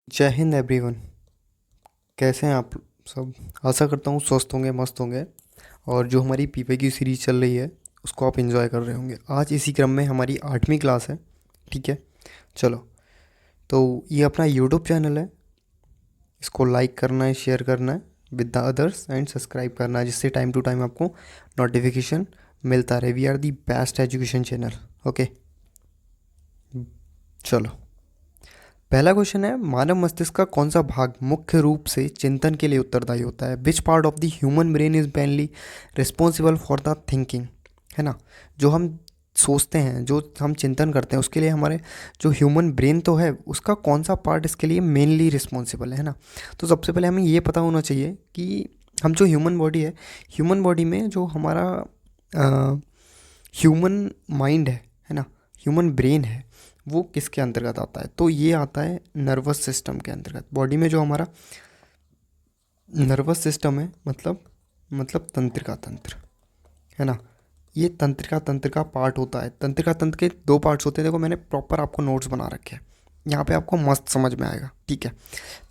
जय हिंद एवरीवन। कैसे हैं आप सब? आशा करता हूँ स्वस्थ होंगे, मस्त होंगे। और जो हमारी पीपे की सीरीज़ चल रही है उसको आप एंजॉय कर रहे होंगे। आज इसी क्रम में हमारी 8वीं क्लास है। ठीक है, चलो। तो ये अपना यूट्यूब चैनल है, इसको लाइक करना है, शेयर करना है with the others and subscribe करना है, जिससे टाइम टू टाइम आपको नोटिफिकेशन मिलता रहे। We are the best education channel. Okay, चलो। पहला क्वेश्चन है, मानव मस्तिष्क का कौन सा भाग मुख्य रूप से चिंतन के लिए उत्तरदायी होता है? Which part of the human brain is mainly responsible for the thinking? है ना, जो हम सोचते हैं, जो हम चिंतन करते हैं, उसके लिए हमारे जो ह्यूमन ब्रेन तो है, उसका कौन सा पार्ट इसके लिए मेनली रिस्पॉन्सिबल है ना? तो सबसे पहले हमें ये पता होना चाहिए कि हम जो ह्यूमन बॉडी है, ह्यूमन बॉडी में जो हमारा ह्यूमन माइंड है ना, ह्यूमन ब्रेन है, वो किसके अंतर्गत आता है? तो ये आता है नर्वस सिस्टम के अंतर्गत। बॉडी में जो हमारा नर्वस सिस्टम है, मतलब तंत्रिका तंत्र, है ना, ये तंत्रिका तंत्र का पार्ट होता है। तंत्रिका तंत्र के दो पार्ट्स होते हैं। देखो, मैंने प्रॉपर आपको नोट्स बना रखे हैं, यहाँ पे आपको मस्त समझ में आएगा। ठीक है,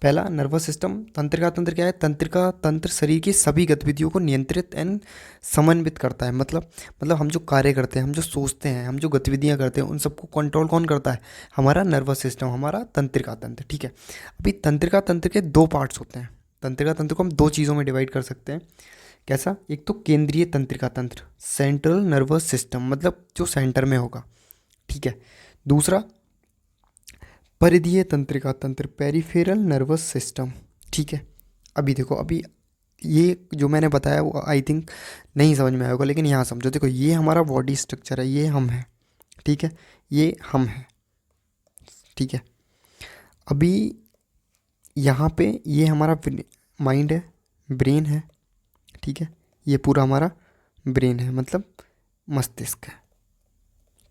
पहला नर्वस सिस्टम। तंत्रिका तंत्र क्या है? तंत्रिका तंत्र शरीर की सभी गतिविधियों को नियंत्रित एंड समन्वित करता है। मतलब हम जो कार्य करते हैं, हम जो सोचते हैं, हम जो गतिविधियाँ करते हैं, उन सबको कंट्रोल कौन करता है? हमारा नर्वस सिस्टम, हमारा तंत्रिका तंत्र। ठीक है, अभी तंत्रिका तंत्र के दो पार्ट्स होते हैं। तंत्रिका तंत्र को हम दो चीज़ों में डिवाइड कर सकते हैं। कैसा? एक तो केंद्रीय तंत्रिका तंत्र, सेंट्रल नर्वस सिस्टम, मतलब जो सेंटर में होगा। ठीक है, दूसरा परिधीय तंत्रिका तंत्र, पेरिफेरल नर्वस सिस्टम। ठीक है, अभी देखो, अभी ये जो मैंने बताया वो आई थिंक नहीं समझ में आएगा, लेकिन यहाँ समझो। देखो, ये हमारा बॉडी स्ट्रक्चर है, ये हम है। ठीक है, ये हम है। ठीक है, अभी यहाँ पे ये हमारा माइंड है, ब्रेन है। ठीक है, ये पूरा हमारा ब्रेन है, मतलब मस्तिष्क है।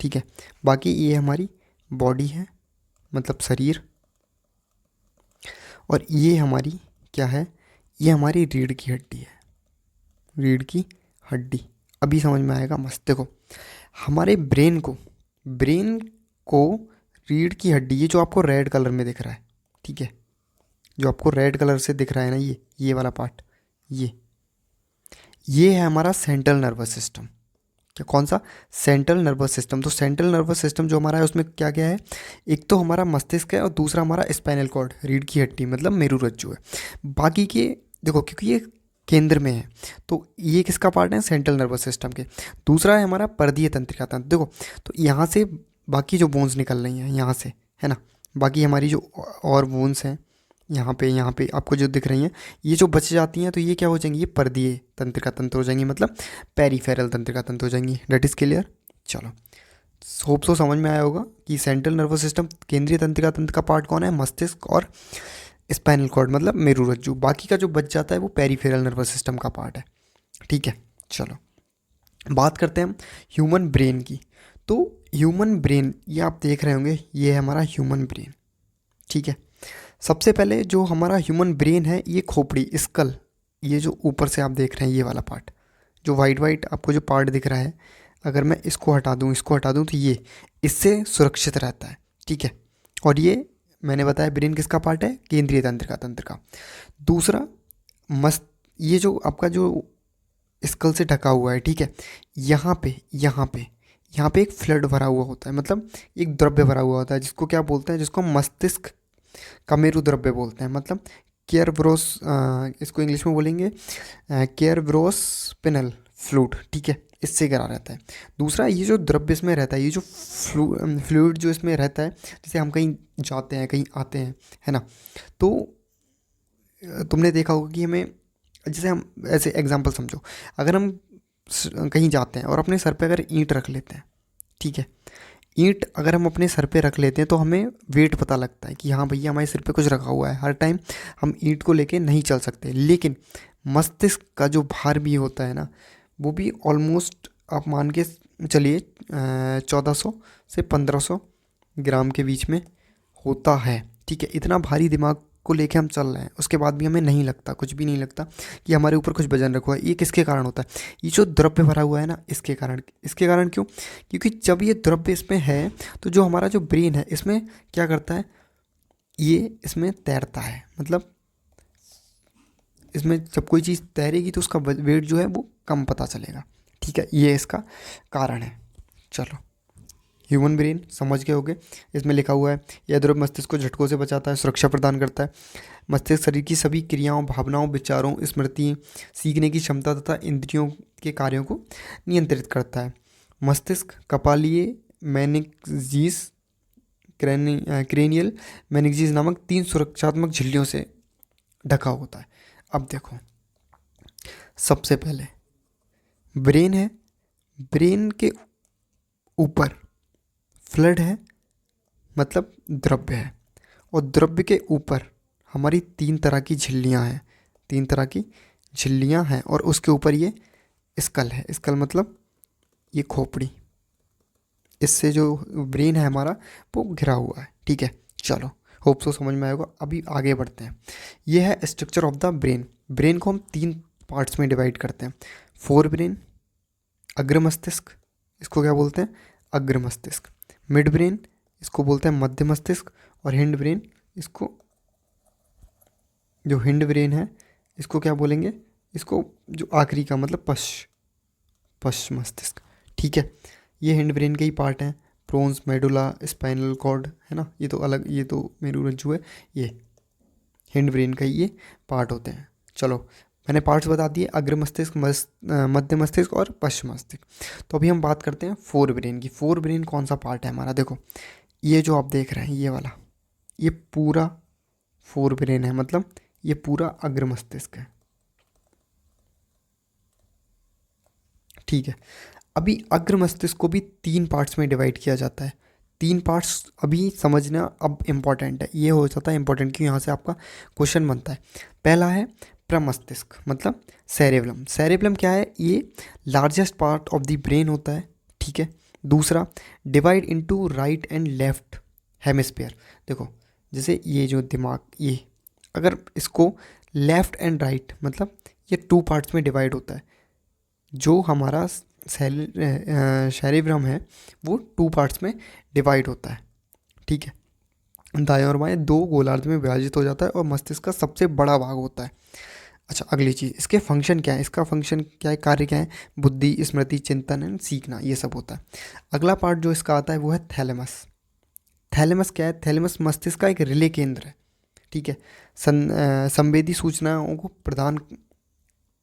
ठीक है, बाकी ये हमारी बॉडी है, मतलब शरीर। और ये हमारी क्या है? ये हमारी रीढ़ की हड्डी है, रीढ़ की हड्डी। अभी समझ में आएगा? मस्त। देखो, हमारे ब्रेन को रीढ़ की हड्डी, ये जो आपको रेड कलर में दिख रहा है, ठीक है, जो आपको रेड कलर से दिख रहा है ना, ये वाला पार्ट, ये है हमारा सेंट्रल नर्वस सिस्टम। क्या? कौन सा? Central nervous system. तो सेंट्रल नर्वस सिस्टम जो हमारा है, उसमें क्या क्या है? एक तो हमारा मस्तिष्क है, और दूसरा हमारा स्पाइनल कॉर्ड, रीढ़ की हड्डी, मतलब मेरुरज्जु है। बाकी के देखो, क्योंकि ये केंद्र में है, तो ये किसका पार्ट है? सेंट्रल नर्वस सिस्टम के। दूसरा है हमारा परिधीय तंत्रिका तंत्र। देखो, तो यहाँ से बाकी जो बोन्स निकल रही हैं, यहाँ से, है ना, बाकी हमारी जो और बोन्स हैं, यहाँ पे आपको जो दिख रही हैं, ये जो बच जाती हैं, तो ये क्या हो जाएंगी? ये परिधीय तंत्रिका तंत्र हो जाएंगी, मतलब पेरीफेरल तंत्रिका तंत्र हो जाएंगी। That is clear? चलो, होप सो समझ में आया होगा कि सेंट्रल नर्वस सिस्टम, केंद्रीय तंत्रिका तंत्र का पार्ट कौन है? मस्तिष्क और स्पाइनल कॉर्ड, मतलब मेरुरज्जु। बाकी का जो बच जाता है वो पेरीफेरल नर्वस सिस्टम का पार्ट है। ठीक है, चलो बात करते हैं हम ह्यूमन ब्रेन की। तो ह्यूमन ब्रेन, ये आप देख रहे होंगे, ये है हमारा ह्यूमन ब्रेन। ठीक है, सबसे पहले जो हमारा ह्यूमन ब्रेन है, ये खोपड़ी, स्कल, ये जो ऊपर से आप देख रहे हैं, ये वाला पार्ट, जो वाइट वाइट आपको जो पार्ट दिख रहा है, अगर मैं इसको हटा दूँ, तो ये इससे सुरक्षित रहता है। ठीक है, और ये मैंने बताया ब्रेन किसका पार्ट है? केंद्रीय तंत्रिका तंत्र का। दूसरा मस्त, ये जो आपका जो स्कल से ढका हुआ है, ठीक है, यहाँ पे एक फ्लड भरा हुआ होता है, मतलब एक द्रव्य भरा हुआ होता है, जिसको क्या बोलते हैं? जिसको हम मस्तिष्क का मेरु द्रव्य बोलते हैं, मतलब केयरब्रोस, इसको इंग्लिश में बोलेंगे केयरब्रोस्पिनल फ्लूइड। ठीक है, इससे करा रहता है। दूसरा, ये जो द्रव्य इसमें रहता है, ये जो फ्लूइड जो इसमें रहता है, जैसे हम कहीं जाते हैं, कहीं आते हैं, है ना, तो तुमने देखा होगा कि हमें, जैसे हम ऐसे एग्जांपल समझो, अगर हम कहीं जाते हैं और अपने सर पे अगर ईंट रख लेते हैं, ठीक है, ईंट अगर हम अपने सर पे रख लेते हैं, तो हमें वेट पता लगता है कि हाँ भैया, हमारे सिर पे कुछ रखा हुआ है। हर टाइम हम ईंट को लेके नहीं चल सकते, लेकिन मस्तिष्क का जो भार भी होता है ना, वो भी ऑलमोस्ट आप मान के चलिए 1400 से 1500 ग्राम के बीच में होता है। ठीक है, इतना भारी दिमाग को लेके हम चल रहे हैं, उसके बाद भी हमें नहीं लगता, कुछ भी नहीं लगता कि हमारे ऊपर कुछ वजन रखा हुआ है। ये किसके कारण होता है? ये जो द्रव्य भरा हुआ है ना, इसके कारण क्यों? क्योंकि जब ये द्रव्य इसमें है, तो जो हमारा जो ब्रेन है, इसमें क्या करता है? ये इसमें तैरता है, मतलब इसमें जब कोई चीज़ तैरेगी तो उसका वेट जो है वो कम पता चलेगा। ठीक है, ये इसका कारण है। चलो, ह्यूमन ब्रेन समझ गए होगे। इसमें लिखा हुआ है यह ध्रुव मस्तिष्क को झटकों से बचाता है, सुरक्षा प्रदान करता है। मस्तिष्क शरीर की सभी क्रियाओं, भावनाओं, विचारों, स्मृति, सीखने की क्षमता तथा इंद्रियों के कार्यों को नियंत्रित करता है। मस्तिष्क कपालीय, मेनिंजिस, क्रेनियल मेनिंजिस नामक 3 सुरक्षात्मक झिल्लियों से ढका होता है। अब देखो, सबसे पहले ब्रेन है, ब्रेन के ऊपर फ्लड है, मतलब द्रव्य है, और द्रव्य के ऊपर हमारी 3 तरह की झिल्लियां हैं, 3 तरह की झिल्लियां हैं, और उसके ऊपर ये स्कल है। स्कल मतलब ये खोपड़ी, इससे जो ब्रेन है हमारा वो घिरा हुआ है। ठीक है, चलो, होप सो समझ में आएगा। अभी आगे बढ़ते हैं। ये है structure of the brain. Brain को हम 3 पार्ट्स में डिवाइड करते हैं। फोर ब्रेन, अग्र मस्तिष्क, इसको क्या बोलते हैं, अग्र मस्तिष्क। मिड ब्रेन, इसको बोलते हैं मध्य मस्तिष्क। और हिंड ब्रेन, इसको, जो हिंड ब्रेन है इसको क्या बोलेंगे, इसको जो आखिरी का मतलब पश्च मस्तिष्क। ठीक है, ये हिंड ब्रेन के ही पार्ट हैं। प्रोन्स, मेडुला, स्पाइनल कॉर्ड, है ना, ये तो अलग, ये तो मेरुरज्जु है। ये हिंड ब्रेन का ही ये पार्ट होते हैं। चलो, मैंने पार्ट्स बता दिए, अग्र मस्तिष्क, मध्य मस्तिष्क और पश्च मस्तिष्क। तो अभी हम बात करते हैं फोर ब्रेन की। फोर ब्रेन कौन सा पार्ट है हमारा, देखो ये जो आप देख रहे हैं ये वाला, ये पूरा फोर ब्रेन है, मतलब ये पूरा अग्र मस्तिष्क है। ठीक है, अभी अग्र मस्तिष्क को भी 3 पार्ट्स में डिवाइड किया जाता है। 3 पार्ट्स अभी समझना अब इम्पॉर्टेंट है, ये हो जाता है इम्पॉर्टेंट क्यों, यहाँ से आपका क्वेश्चन बनता है। पहला है प्रमस्तिष्क, मतलब सेरेब्रम। सेरेब्रम क्या है, ये largest part of the brain होता है। ठीक है, दूसरा divide into right and left hemisphere. देखो, जैसे ये जो दिमाग, ये अगर इसको लेफ्ट एंड राइट, मतलब ये 2 पार्ट्स में डिवाइड होता है। जो हमारा सेरेब्रम है वो 2 पार्ट्स में डिवाइड होता है। ठीक है, दाएं और बाएं 2 गोलार्ध में विभाजित हो जाता है और मस्तिष्क का सबसे बड़ा भाग होता है। अच्छा, अगली चीज़, इसके फंक्शन क्या है, इसका फंक्शन क्या है, कार्य क्या है, बुद्धि, स्मृति, चिंतन एंड सीखना, ये सब होता है। अगला पार्ट जो इसका आता है वो है थैलेमस। थैलेमस क्या है, थैलेमस मस्तिष्क का एक रिले केंद्र है। ठीक है, संवेदी सूचनाओं को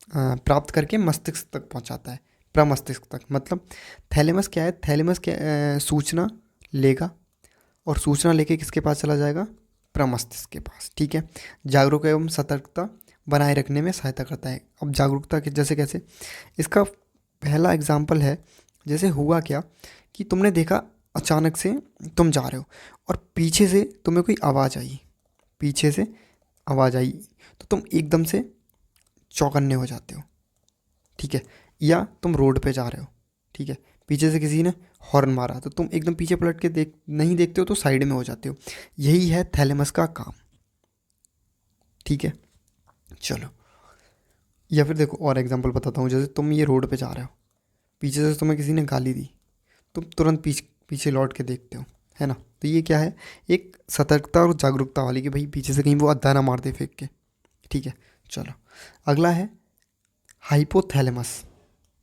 प्राप्त करके मस्तिष्क तक पहुंचाता है, प्रमस्तिष्क तक। मतलब थैलेमस क्या है, थैलेमस क्या सूचना लेगा, और सूचना लेके किसके पास चला जाएगा, प्रमस्तिष्क के पास। ठीक है, जागरूक एवं सतर्कता बनाए रखने में सहायता करता है। अब जागरूकता के जैसे कैसे, इसका पहला एग्जाम्पल है, जैसे हुआ क्या कि तुमने देखा अचानक से तुम जा रहे हो और पीछे से तुम्हें कोई आवाज़ आई, पीछे से आवाज़ आई, तो तुम एकदम से चौकन्ने हो जाते हो। ठीक है, या तुम रोड पे जा रहे हो, ठीक है, पीछे से किसी ने हॉर्न मारा तो तुम एकदम पीछे पलट के नहीं देखते हो, तो साइड में हो जाते हो। यही है थैलेमस का काम। ठीक है, चलो, या फिर देखो और एग्जांपल बताता हूँ। जैसे तुम ये रोड पे जा रहे हो, पीछे से तुम्हें किसी ने गाली दी, तुम तुरंत पीछे लौट के देखते हो, है ना। तो ये क्या है, एक सतर्कता और जागरूकता वाली, कि भाई पीछे से कहीं वो अद्दा ना मार दे फेंक के। ठीक है, चलो, अगला है हाइपोथैलेमस।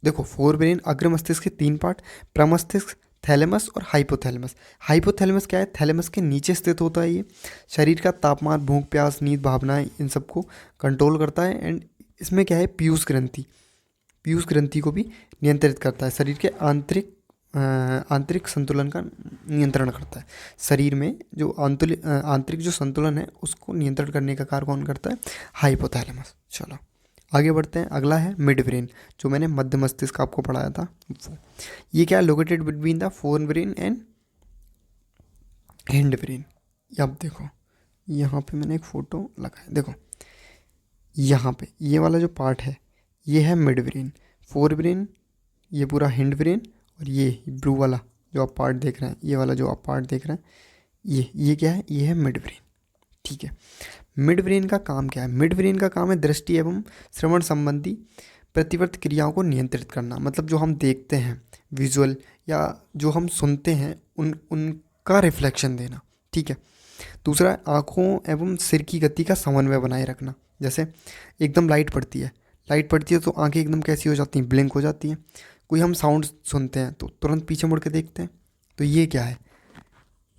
देखो, फोर ब्रेन, अग्र मस्तिष्क के 3 पार्ट, प्रमस्तिष्क, थैलेमस और हाइपोथैलेमस। हाइपोथैलेमस क्या है, थैलेमस के नीचे स्थित होता है। ये शरीर का तापमान, भूख, प्यास, नींद, भावनाएं, इन सबको कंट्रोल करता है। एंड इसमें क्या है, पीयूष ग्रंथि, पीयूष ग्रंथि को भी नियंत्रित करता है। शरीर के आंतरिक संतुलन का नियंत्रण करता है। शरीर में जो आंतरिक जो संतुलन है उसको नियंत्रण करने का कार्य कौन करता है, हाइपोथैलेमस। चलो, आगे बढ़ते हैं। अगला है मिड ब्रेन, जो मैंने मध्य मस्तिष्क आपको पढ़ाया था वो। ये क्या है, located between the fore brain and hind brain. अब देखो, यहाँ पे मैंने एक फ़ोटो लगाया, देखो यहाँ पे ये वाला जो पार्ट है ये है मिड ब्रेन, फोर ब्रेन, ये पूरा हिंड ब्रेन, और ये ब्लू वाला जो आप पार्ट देख रहे हैं, ये वाला जो आप पार्ट देख रहे हैं, ये क्या है, ये है मिड ब्रेन। ठीक है, मिड ब्रेन का काम क्या है, मिड ब्रेन का काम है दृष्टि एवं श्रवण संबंधी प्रतिवर्त क्रियाओं को नियंत्रित करना। मतलब जो हम देखते हैं विजुअल, या जो हम सुनते हैं उनका रिफ्लेक्शन देना। ठीक है, दूसरा है आँखों एवं सिर की गति का समन्वय बनाए रखना। जैसे एकदम लाइट पड़ती है तो आंखें एकदम कैसी हो जाती हैं, ब्लिंक हो जाती हैं। कोई हम साउंड सुनते हैं तो तुरंत पीछे मुड़ के देखते हैं। तो ये क्या है,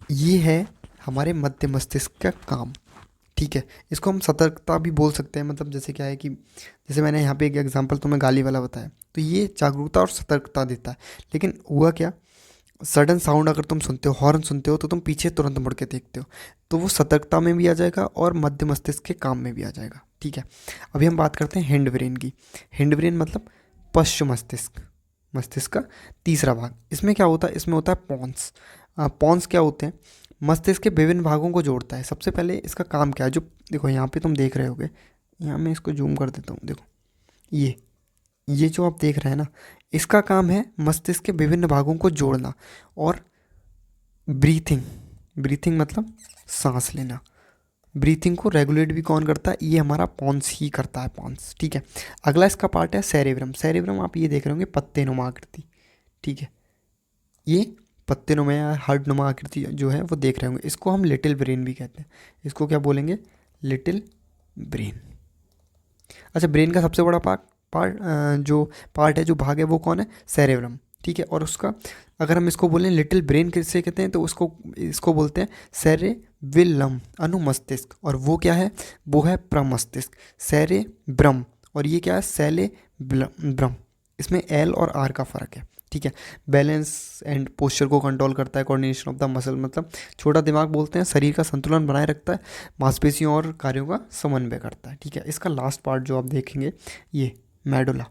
ये है हमारे मध्य मस्तिष्क का काम। ठीक है, इसको हम सतर्कता भी बोल सकते हैं। मतलब जैसे क्या है कि जैसे मैंने यहाँ पे एक एग्जांपल तुम्हें गाली वाला बताया, तो ये जागरूकता और सतर्कता देता है। लेकिन हुआ क्या, सडन साउंड अगर तुम सुनते हो, हॉर्न सुनते हो, तो तुम पीछे तुरंत मुड़ के देखते हो, तो वो सतर्कता में भी आ जाएगा और मध्य मस्तिष्क के काम में भी आ जाएगा। ठीक है, अभी हम बात करते हैं हिंड ब्रेन की। हिंड ब्रेन मतलब पश्च मस्तिष्क, मस्तिष्क का तीसरा भाग। इसमें क्या होता है, इसमें होता है पॉन्स। पॉन्स क्या होते हैं, मस्तिष्क के विभिन्न भागों को जोड़ता है। सबसे पहले इसका काम क्या है, जो देखो यहाँ पे तुम देख रहे होगे, यहाँ मैं इसको जूम कर देता हूँ, देखो ये जो आप देख रहे हैं ना, इसका काम है मस्तिष्क के विभिन्न भागों को जोड़ना और ब्रीथिंग। ब्रीथिंग मतलब सांस लेना। ब्रीथिंग को रेगुलेट भी कौन करता है, ये हमारा पॉन्स ही करता है, पॉन्स। ठीक है, अगला इसका पार्ट है सेरेब्रम। सेरेब्रम आप ये देख रहे होंगे पत्ते नुमा आकृति। ठीक है, ये पत्ते नुमा या हार्ड नुमा आकृति जो है वो देख रहे होंगे। इसको हम लिटिल ब्रेन भी कहते हैं। इसको क्या बोलेंगे, लिटिल ब्रेन। अच्छा, ब्रेन का सबसे बड़ा जो पार्ट है, जो भाग है, वो कौन है, सेरेब्रम। ठीक है, और उसका अगर हम इसको बोलें लिटिल ब्रेन किससे कहते हैं, तो इसको बोलते हैं सेरेविलम, अनुमस्तिष्क। और वो क्या है, वो है प्रमस्तिष्क, सेरेब्रम। और ये क्या है, सेलेब्रम। इसमें एल और आर का फ़र्क है। ठीक है, बैलेंस एंड पोस्चर को कंट्रोल करता है, कोऑर्डिनेशन ऑफ द मसल, मतलब छोटा दिमाग बोलते हैं, शरीर का संतुलन बनाए रखता है, मांसपेशियों और कार्यों का समन्वय करता है। ठीक है, इसका लास्ट पार्ट जो आप देखेंगे, ये मेडुला।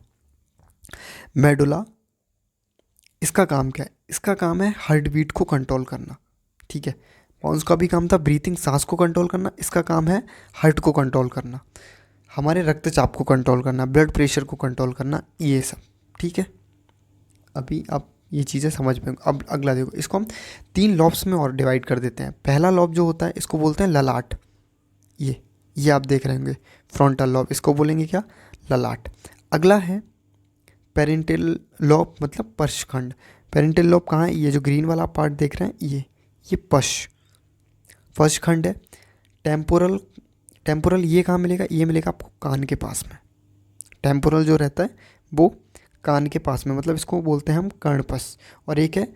मेडुला, इसका काम क्या है, इसका काम है हार्ट बीट को कंट्रोल करना। ठीक है, पॉन्स का भी काम था ब्रीथिंग, सांस को कंट्रोल करना। इसका काम है हार्ट को कंट्रोल करना, हमारे रक्तचाप को कंट्रोल करना, ब्लड प्रेशर को कंट्रोल करना, ये सब। ठीक है, अभी आप ये चीज़ें समझ में। अब अगला देखो, इसको हम 3 लॉब्स में और डिवाइड कर देते हैं। पहला लॉब जो होता है, इसको बोलते हैं ललाट। ये आप देख रहे होंगे फ्रंटल लॉब, इसको बोलेंगे क्या, ललाट। अगला है पेरेंटल लॉब, मतलब पशखंड। पेरेंटल लॉब कहाँ है, ये जो ग्रीन वाला पार्ट देख रहे हैं, ये पशखंड है। टेम्पोरल ये कहाँ मिलेगा, ये मिलेगा आपको कान के पास में। टेम्पोरल जो रहता है वो कान के पास में, मतलब इसको बोलते हैं हम कर्णपश। और एक है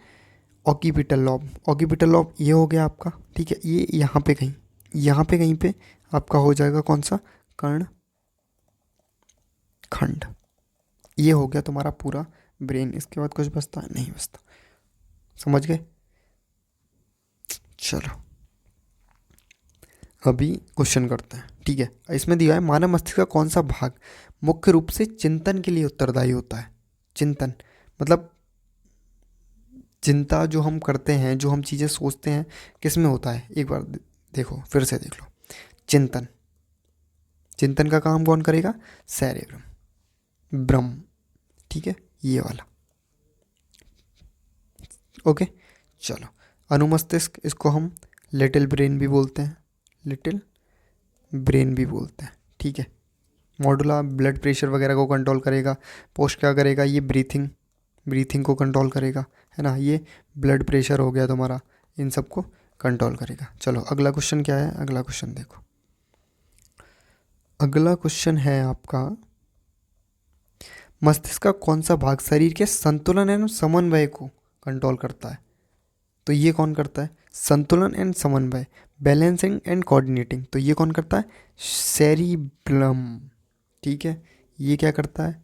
ऑक्यूपिटल लॉब। ऑक्यूपिटल लॉब ये हो गया आपका। ठीक है, ये यहाँ पे कहीं पे आपका हो जाएगा कौन सा, कर्ण खंड। ये हो गया तुम्हारा पूरा ब्रेन। इसके बाद कुछ बचता है, नहीं बचता। समझ गए, चलो अभी क्वेश्चन करते हैं। ठीक है, इसमें दिया है मानव मस्तिष्क का कौन सा भाग मुख्य रूप से चिंतन के लिए उत्तरदायी होता है। चिंतन मतलब चिंता जो हम करते हैं, जो हम चीज़ें सोचते हैं, किस में होता है, एक बार देखो, फिर से देख लो। चिंतन का काम कौन करेगा, सेरेब्रम, ब्रह्म। ठीक है, ये वाला। ओके, चलो अनुमस्तिष्क, इसको हम लिटिल ब्रेन भी बोलते हैं, लिटिल ब्रेन भी बोलते हैं। ठीक है, मॉडुला ब्लड प्रेशर वगैरह को कंट्रोल करेगा। पोस्ट क्या करेगा, ये ब्रीथिंग को कंट्रोल करेगा, है ना। ये ब्लड प्रेशर हो गया तुम्हारा, इन सब को कंट्रोल करेगा। चलो अगला क्वेश्चन क्या है, अगला क्वेश्चन देखो। अगला क्वेश्चन है आपका, मस्तिष्क का कौन सा भाग शरीर के संतुलन एवं समन्वय को कंट्रोल करता है। तो ये कौन करता है, संतुलन एंड समन्वय, बैलेंसिंग एंड कोऑर्डिनेटिंग। तो ये कौन करता है, सेरिब्रम। ठीक है, ये क्या करता है,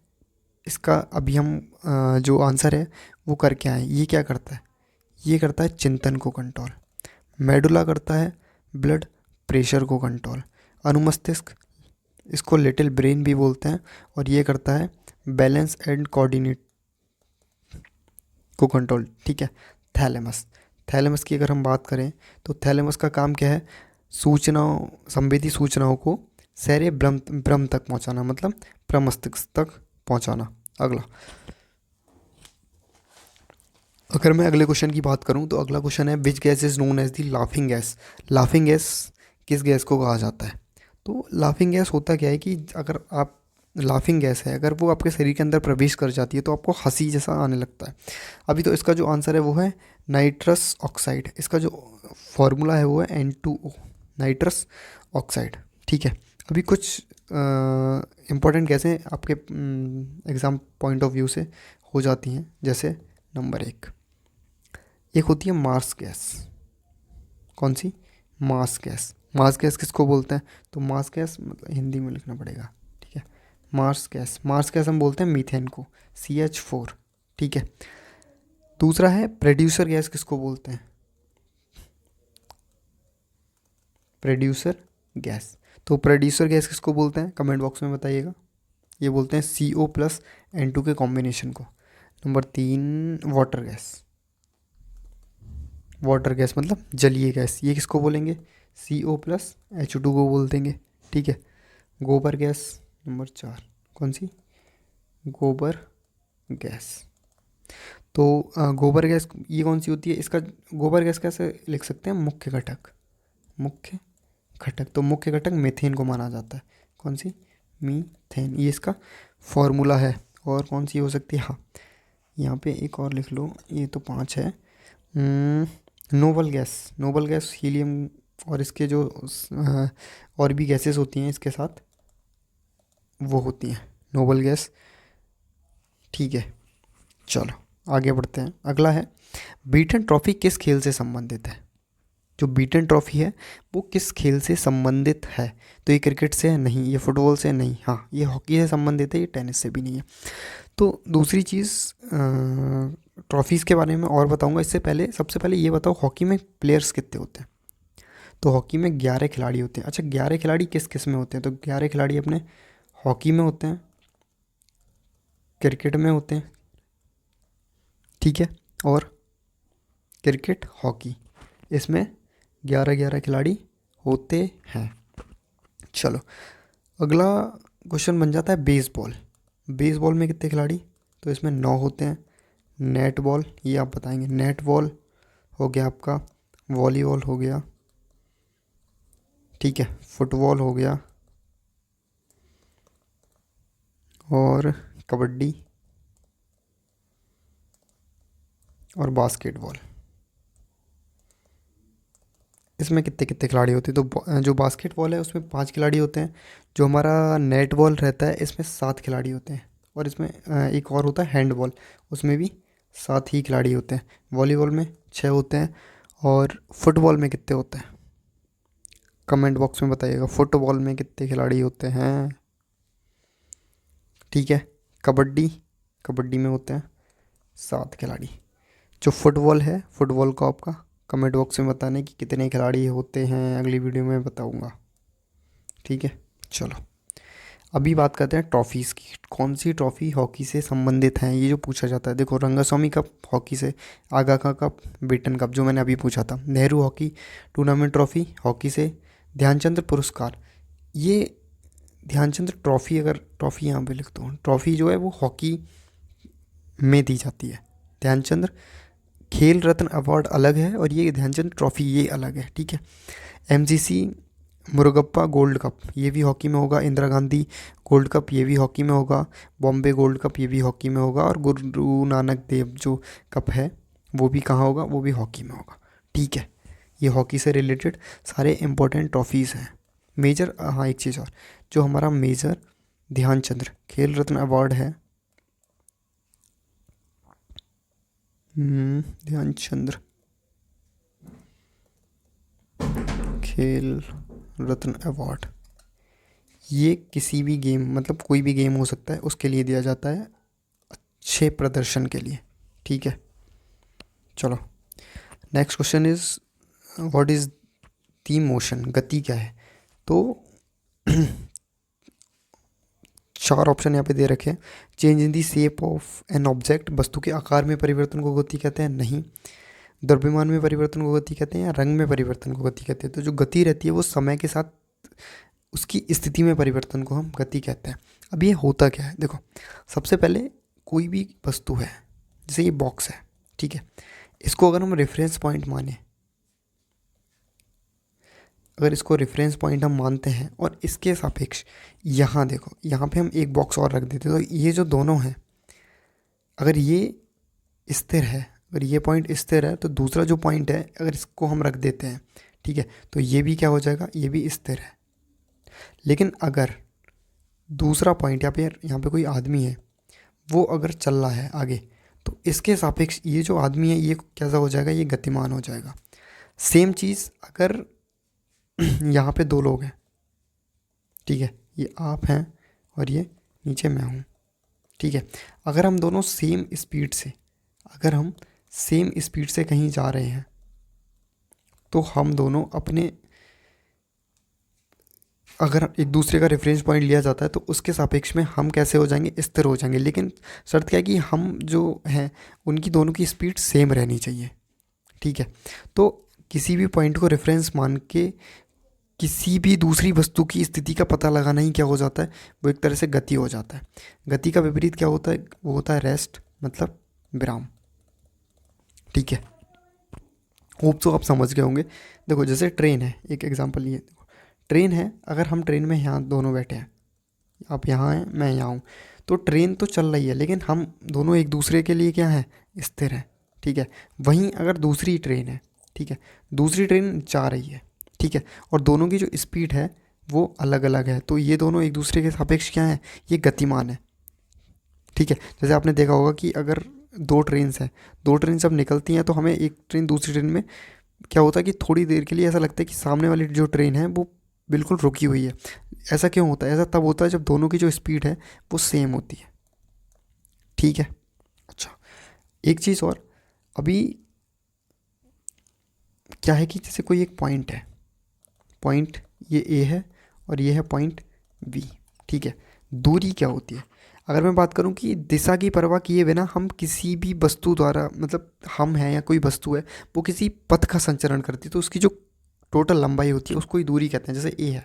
इसका अभी हम जो आंसर है वो करके आए। ये क्या करता है, ये करता है चिंतन को कंट्रोल। मेडुला करता है ब्लड प्रेशर को कंट्रोल। अनुमस्तिष्क, इसको लिटिल ब्रेन भी बोलते हैं, और ये करता है बैलेंस एंड कोऑर्डिनेट को कंट्रोल। ठीक है, थैलेमस की अगर हम बात करें, तो थैलेमस का काम क्या है, संवेदी सूचनाओं को सेरेब्रम तक पहुंचाना, मतलब प्रमस्तिष्क तक पहुंचाना। अगला, अगर मैं अगले क्वेश्चन की बात करूं, तो अगला क्वेश्चन है which gas is known as the laughing gas. Laughing gas किस गैस को कहा जाता है। तो लाफिंग गैस होता क्या है कि अगर आप लाफिंग गैस है, अगर वो आपके शरीर के अंदर प्रवेश कर जाती है तो आपको हंसी जैसा आने लगता है। अभी तो इसका जो आंसर है वो है नाइट्रस ऑक्साइड। इसका जो फॉर्मूला है वो है N2O, नाइट्रस ऑक्साइड। ठीक है। अभी कुछ इम्पोर्टेंट गैसें आपके एग्ज़ाम पॉइंट ऑफ व्यू से हो जाती हैं, जैसे नंबर एक होती है मार्स गैस। कौन सी? Marsh gas. मार्स गैस किसको बोलते हैं? तो मार्स गैस मतलब हिंदी में लिखना पड़ेगा। ठीक है। मार्स गैस हम बोलते हैं मीथेन को, CH4। ठीक है। दूसरा है प्रोड्यूसर गैस, किसको बोलते हैं? Producer gas. तो प्रोड्यूसर गैस किसको बोलते हैं, कमेंट बॉक्स में बताइएगा। ये बोलते हैं CO+N2 के कॉम्बिनेशन को। Number 3 water gas. Water gas मतलब जलीय गैस, ये किसको बोलेंगे? CO+H2 को बोल देंगे। ठीक है। गोबर गैस नंबर 4। कौन सी? गोबर गैस। तो गोबर गैस ये कौन सी होती है? इसका गोबर गैस कैसे लिख सकते हैं? मुख्य घटक। मुख्य घटक, तो मुख्य घटक मीथेन को माना जाता है। कौन सी? मीथेन, ये इसका फॉर्मूला है। और कौन सी हो सकती है? हाँ, यहाँ पे एक और लिख लो, ये तो 5 है। Noble gas. Noble gas helium और इसके जो और भी गैसेस होती हैं इसके साथ, वो होती हैं नोबल गैस। ठीक है। चलो आगे बढ़ते हैं। अगला है बीटन ट्रॉफी किस खेल से संबंधित है? जो बीटन ट्रॉफी है वो किस खेल से संबंधित है? तो ये क्रिकेट से है नहीं, ये फुटबॉल से नहीं, हाँ ये हॉकी से संबंधित है, ये टेनिस से भी नहीं है। तो दूसरी चीज़ ट्रॉफीज़ के बारे में और बताऊंगा। इससे पहले सबसे पहले ये बताओ, हॉकी में प्लेयर्स कितने होते हैं? तो हॉकी में 11 खिलाड़ी होते हैं। अच्छा, 11 खिलाड़ी किस किस में होते हैं? तो 11 खिलाड़ी अपने हॉकी में होते हैं, क्रिकेट में होते हैं। ठीक है। और क्रिकेट, हॉकी, इसमें 11 खिलाड़ी होते हैं। चलो अगला क्वेश्चन बन जाता है बेसबॉल। बेसबॉल में कितने खिलाड़ी? तो इसमें 9 होते हैं। नेट बॉल, ये आप बताएंगे। नेट बॉल हो गया आपका, वॉलीबॉल हो गया, ठीक है, फुटबॉल हो गया, और कबड्डी और बास्केटबॉल। इसमें कितने कितने खिलाड़ी होते हैं? तो जो बास्केटबॉल है उसमें 5 खिलाड़ी होते हैं। जो हमारा नेट बॉल रहता है इसमें 7 खिलाड़ी होते हैं। और इसमें एक और होता है हैंडबॉल, उसमें भी 7 ही खिलाड़ी होते हैं। वॉलीबॉल में 6 होते हैं। और फुटबॉल में कितने होते हैं? कमेंट बॉक्स में बताइएगा, फुटबॉल में कितने खिलाड़ी होते हैं? ठीक है। कबड्डी, कबड्डी में होते हैं 7 खिलाड़ी। जो फुटबॉल है, फुटबॉल को आपका कमेंट बॉक्स में बताने कि कितने खिलाड़ी होते हैं, अगली वीडियो में बताऊंगा। ठीक है। चलो अभी बात करते हैं ट्रॉफीज़ की। कौन सी ट्रॉफ़ी हॉकी से संबंधित हैं, ये जो पूछा जाता है। देखो, रंगास्वामी कप हॉकी से, आगा का कप, बेटन कप जो मैंने अभी पूछा था, Nehru hockey tournament trophy hockey से, ध्यानचंद्र पुरस्कार, ये ध्यानचंद्र ट्रॉफ़ी, अगर ट्रॉफ़ी यहाँ पे लिख दो, ट्रॉफ़ी जो है वो हॉकी में दी जाती है। ध्यानचंद्र खेल रत्न अवार्ड अलग है और ये ध्यानचंद ट्रॉफी ये अलग है। ठीक है। MGC मुरुगप्पा गोल्ड कप, ये भी हॉकी में होगा। इंदिरा गांधी गोल्ड कप, ये भी हॉकी में होगा। बॉम्बे गोल्ड कप, ये भी हॉकी में होगा। और गुरु नानक देव जो कप है वो भी कहाँ होगा? वो भी हॉकी में होगा। ठीक है। ये हॉकी से रिलेटेड सारे इंपॉर्टेंट ट्रॉफीज़ हैं। मेजर, हाँ एक चीज़ और, जो हमारा मेजर ध्यानचंद्र खेल रत्न अवार्ड है, ध्यानचंद्र खेल रत्न अवार्ड, ये किसी भी गेम, मतलब कोई भी गेम हो सकता है, उसके लिए दिया जाता है, अच्छे प्रदर्शन के लिए। ठीक है। चलो next question is what is the motion, गति क्या है? तो 4 ऑप्शन यहाँ पे दे रखे हैं। Change in the shape of an object, वस्तु के आकार में परिवर्तन को गति कहते हैं, नहीं। द्रव्यमान में परिवर्तन को गति कहते हैं, या रंग में परिवर्तन को गति कहते हैं? तो जो गति रहती है वो समय के साथ उसकी स्थिति में परिवर्तन को हम गति कहते हैं। अब ये होता क्या है, देखो, सबसे पहले कोई भी वस्तु है, जैसे ये बॉक्स है, ठीक है, इसको अगर हम रेफरेंस पॉइंट माने, अगर इसको रेफरेंस पॉइंट हम मानते हैं और इसके सापेक्ष यहाँ देखो, यहाँ पे हम एक बॉक्स और रख देते हैं, तो ये जो दोनों हैं, अगर ये स्थिर है, अगर ये पॉइंट स्थिर है तो दूसरा जो पॉइंट है अगर इसको हम रख देते हैं, ठीक है, तो ये भी क्या हो जाएगा, ये भी स्थिर है। लेकिन अगर दूसरा पॉइंट यहाँ पे कोई आदमी है, वो अगर चल रहा है आगे, तो इसके सापेक्ष ये जो आदमी है ये कैसा हो जाएगा, ये गतिमान हो जाएगा। सेम चीज़ अगर यहाँ पे दो लोग हैं, ठीक है, ये आप हैं और ये नीचे मैं हूँ, ठीक है, अगर हम दोनों सेम स्पीड से, अगर हम सेम स्पीड से कहीं जा रहे हैं, तो हम दोनों अपने, अगर एक दूसरे का रेफरेंस पॉइंट लिया जाता है तो उसके सापेक्ष में हम कैसे हो जाएंगे, स्थिर हो जाएंगे। लेकिन शर्त क्या है कि हम जो हैं उनकी दोनों की स्पीड सेम रहनी चाहिए, ठीक है। तो किसी भी पॉइंट को रेफरेंस मान के किसी भी दूसरी वस्तु की स्थिति का पता लगाना ही क्या हो जाता है, वो एक तरह से गति हो जाता है। गति का विपरीत क्या होता है, वो होता है रेस्ट, मतलब विराम, ठीक है। होप तो आप समझ गए होंगे। देखो जैसे ट्रेन है, एक एग्जांपल ये देखो, ट्रेन है, अगर हम ट्रेन में यहाँ दोनों बैठे हैं, आप यहाँ हैं मैं यहाँ हूँ, तो ट्रेन तो चल रही है लेकिन हम दोनों एक दूसरे के लिए क्या है, स्थिर है, ठीक है। वहीं अगर दूसरी ट्रेन है, ठीक है, दूसरी ट्रेन जा रही है, ठीक है, और दोनों की जो स्पीड है वो अलग अलग है, तो ये दोनों एक दूसरे के सापेक्ष क्या है, ये गतिमान है, ठीक है। जैसे आपने देखा होगा कि अगर दो ट्रेन्स हैं, दो ट्रेन जब निकलती हैं तो हमें एक ट्रेन दूसरी ट्रेन में क्या होता है कि थोड़ी देर के लिए ऐसा लगता है कि सामने वाली जो ट्रेन है वो बिल्कुल रुकी हुई है। ऐसा क्यों होता है, ऐसा तब होता है जब दोनों की जो स्पीड है वो सेम होती है, ठीक है। अच्छा, एक चीज़ और, अभी क्या है कि जैसे कोई एक पॉइंट है, पॉइंट ये ए है और ये है पॉइंट बी, ठीक है। दूरी क्या होती है, अगर मैं बात करूं कि दिशा की परवाह किए बिना हम किसी भी वस्तु द्वारा, मतलब हम हैं या कोई वस्तु है, वो किसी पथ का संचरण करती है तो उसकी जो टोटल लंबाई होती है उसको ही दूरी कहते हैं। जैसे ए है,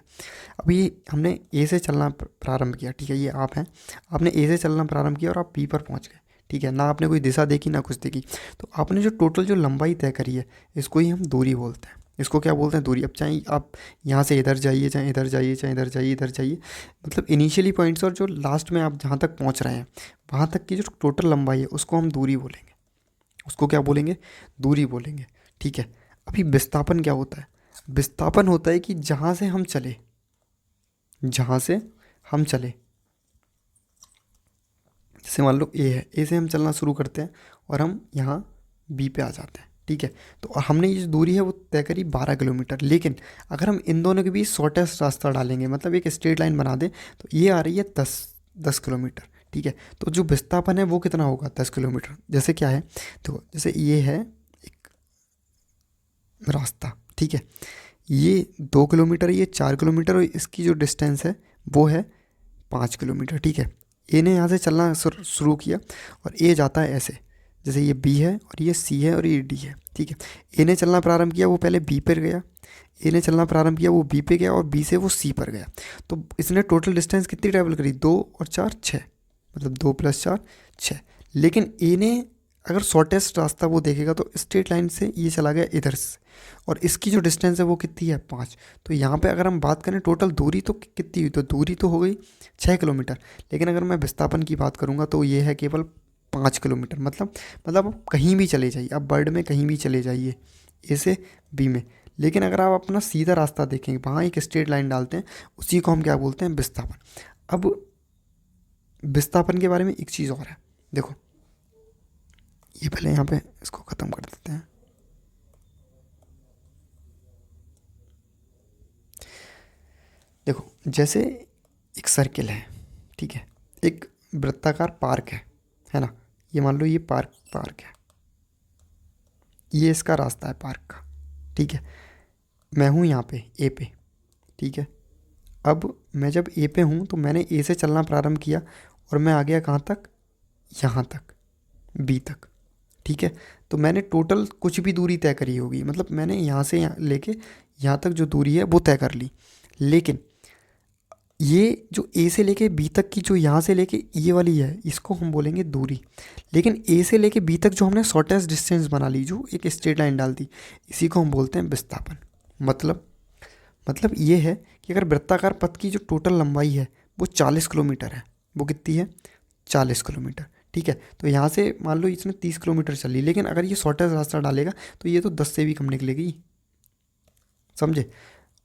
अभी हमने ए से चलना प्रारंभ किया, ठीक है, ये आप हैं, आपने ए से चलना प्रारंभ किया और आप बी पर पहुंच गए, ठीक है, ना आपने कोई दिशा देखी ना कुछ देखी, तो आपने जो टोटल जो लंबाई तय करी है इसको ही हम दूरी बोलते हैं। इसको क्या बोलते हैं, दूरी। अब चाहे आप यहाँ से इधर जाइए, चाहे इधर जाइए, चाहे इधर जाइए, इधर जाइए, मतलब इनिशियली पॉइंट्स और जो लास्ट में आप जहाँ तक पहुँच रहे हैं वहाँ तक की जो टोटल लंबाई है उसको हम दूरी बोलेंगे, उसको क्या बोलेंगे, दूरी बोलेंगे, ठीक है। अभी विस्थापन क्या होता है, विस्थापन होता है कि जहाँ से हम चले, जहाँ से हम चले, जैसे मान लो ए है, ए से हम चलना शुरू करते हैं और हम यहाँ बी पे आ जाते हैं, ठीक है, तो हमने ये जो दूरी है वो तय करी 12 किलोमीटर। लेकिन अगर हम इन दोनों के बीच शॉर्टेस्ट रास्ता डालेंगे, मतलब एक स्ट्रेट लाइन बना दें, तो ये आ रही है 10 किलोमीटर, ठीक है। तो जो विस्थापन है वो कितना होगा, 10 किलोमीटर। जैसे क्या है, तो जैसे ये है एक रास्ता, ठीक है, ये 2 किलोमीटर, ये 4 किलोमीटर और इसकी जो डिस्टेंस है वो है 5 किलोमीटर, ठीक है। ए ने यहाँ से चलना शुरू किया और ए जाता है ऐसे, जैसे ये बी है और ये सी है और ये डी है, ठीक है। ए ने चलना प्रारंभ किया, वो पहले बी पर गया, ए ने चलना प्रारंभ किया, वो बी पे गया और बी से वो सी पर गया। तो इसने टोटल डिस्टेंस कितनी ट्रैवल करी, 2 और 4 6, मतलब 2 + 4 6। लेकिन ए ने अगर शॉर्टेस्ट रास्ता वो देखेगा तो स्ट्रेट लाइन से ये चला गया इधर से, और इसकी जो डिस्टेंस है वो कितनी है, 5। तो यहाँ पे अगर हम बात करें टोटल दूरी तो कितनी हुई, तो दूरी तो हो गई 6 किलोमीटर। लेकिन अगर मैं विस्थापन की बात करूँगा तो ये है केवल 5 किलोमीटर। मतलब आप कहीं भी चले जाइए, आप वर्ल्ड में कहीं भी चले जाइए ए से बी में, लेकिन अगर आप अपना सीधा रास्ता देखेंगे, वहाँ एक स्ट्रेट लाइन डालते हैं, उसी को हम क्या बोलते हैं, विस्थापन। अब विस्थापन के बारे में एक चीज़ और है, देखो ये पहले यहाँ पे इसको ख़त्म कर देते हैं। देखो जैसे एक सर्किल है, ठीक है, एक वृत्ताकार पार्क है ना, ये मान लो ये पार्क है, ये इसका रास्ता है पार्क का, ठीक है। मैं हूँ यहाँ पे ए पे, ठीक है। अब मैं जब ए पे हूँ तो मैंने ए से चलना प्रारंभ किया और मैं आ गया कहाँ तक, यहाँ तक, बी तक, ठीक है। तो मैंने टोटल कुछ भी दूरी तय करी होगी, मतलब मैंने यहाँ से यहाँ लेके यहाँ तक जो दूरी है वो तय कर ली। लेकिन ये जो ए से लेके बी तक की जो यहाँ से लेके ये वाली है, इसको हम बोलेंगे दूरी। लेकिन ए से लेके बी तक जो हमने शॉर्टेस्ट डिस्टेंस बना ली, जो एक स्ट्रेट लाइन डाल दी, इसी को हम बोलते हैं विस्थापन। मतलब मतलब ये है कि अगर वृत्ताकार पथ की जो टोटल लंबाई है वो 40 किलोमीटर है, वो कितनी है, 40 किलोमीटर। ठीक है, तो यहाँ से मान लो इसने 30 किलोमीटर चल ली, लेकिन अगर ये शॉर्टेस्ट रास्ता डालेगा तो ये तो 10 से भी कम निकलेगी, समझे।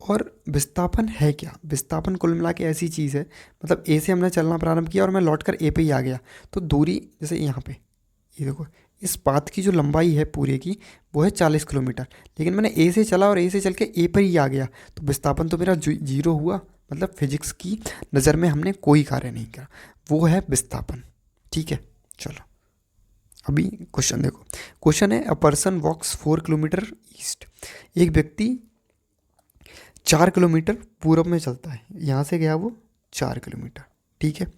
और विस्थापन है क्या, विस्थापन कुल मिला के ऐसी चीज़ है, मतलब ए से हमने चलना प्रारंभ किया और मैं लौट कर ए पे ही आ गया, तो दूरी जैसे यहाँ पे ये देखो, इस पाथ की जो लंबाई है पूरे की वो है 40 किलोमीटर, लेकिन मैंने ए से चला और ए से चल के ए पर ही आ गया, तो विस्थापन तो मेरा जीरो हुआ, मतलब फिजिक्स की नज़र में हमने कोई कार्य नहीं करा, वो है विस्थापन। ठीक है, चलो अभी क्वेश्चन देखो। क्वेश्चन है, a person walks 4 kilometre east, एक व्यक्ति 4 किलोमीटर पूरब में चलता है, यहाँ से गया वो 4 किलोमीटर, ठीक है,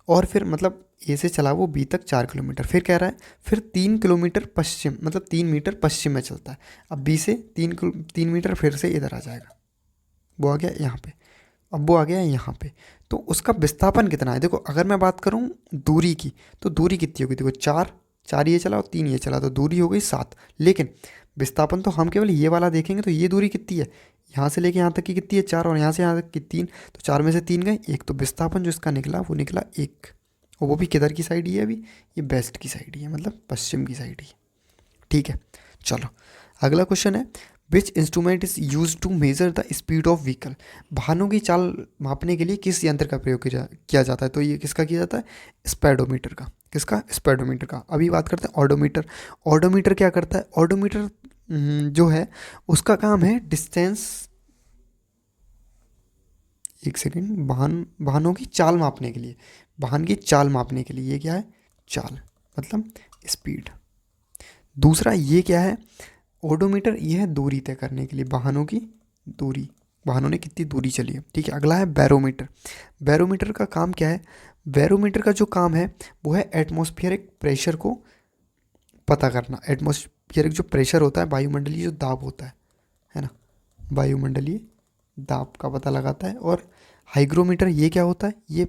और फिर मतलब ए से चला वो बी तक 4 किलोमीटर, फिर कह रहा है फिर 3 किलोमीटर पश्चिम, मतलब 3 मीटर पश्चिम में चलता है, अब बी से 3 मीटर फिर से इधर आ जाएगा, वो आ गया यहाँ पे, अब वो आ गया यहाँ पे, तो उसका विस्थापन कितना है। देखो अगर मैं बात करूँ दूरी की, तो दूरी कितनी होगी, देखो 4 ये चला और 3 ये चला, तो दूरी हो गई 7, लेकिन विस्थापन तो हम केवल ये वाला देखेंगे, तो ये दूरी कितनी है, यहाँ से लेके यहाँ तक की कितनी है 4, और यहाँ से यहाँ तक की 3, तो 4 में से 3 गए 1, तो विस्थापन जो इसका निकला वो निकला 1, और वो भी किधर की साइड ही है, अभी ये वेस्ट की साइड ही है, मतलब पश्चिम की साइड ही है। ठीक है, चलो अगला क्वेश्चन है, which instrument is use to measure the speed of vehicle, वाहनों की चाल मापने के लिए किस यंत्र का प्रयोग किया जाता है, तो ये किसका किया जाता है, स्पीडोमीटर का, किसका, स्पीडोमीटर का। अभी बात करते हैं ऑडोमीटर। ऑडोमीटर क्या करता है, ऑडोमीटर जो है उसका काम है डिस्टेंस, एक सेकेंड, वाहनों की चाल मापने के लिए, वाहन की चाल मापने के लिए, ये क्या है, चाल मतलब स्पीड। दूसरा ये क्या है, ओडोमीटर, ये है दूरी तय करने के लिए, वाहनों की दूरी, वाहनों ने कितनी दूरी चली है। ठीक है, अगला है बैरोमीटर। बैरोमीटर का काम क्या है, बैरोमीटर का जो काम है वो है एटमॉस्फेरिक प्रेशर को पता करना। एटमॉस्फेरिक जो प्रेशर होता है, वायुमंडलीय जो दाब होता है ना, वायुमंडलीय दाब का पता लगाता है। और हाइग्रोमीटर ये क्या होता है, ये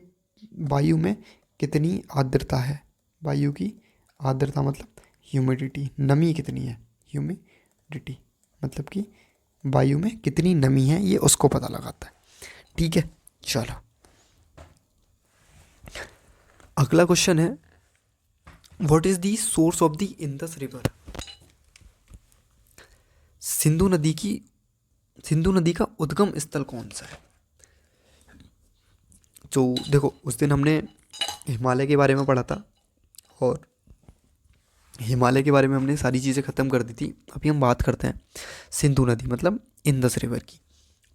वायु में कितनी आर्द्रता है, वायु की आर्द्रता मतलब ह्यूमिडिटी, नमी कितनी है, ह्यूमिडिटी मतलब कि वायु में कितनी नमी है, ये उसको पता लगाता है। ठीक है, चलो अगला क्वेश्चन है, what is the source of the Indus river. Sindhu नदी का उद्गम स्थल कौन सा है। तो देखो उस दिन हमने हिमालय के बारे में पढ़ा था, और हिमालय के बारे में हमने सारी चीज़ें ख़त्म कर दी थी। अभी हम बात करते हैं सिंधु नदी मतलब इंदस रिवर की।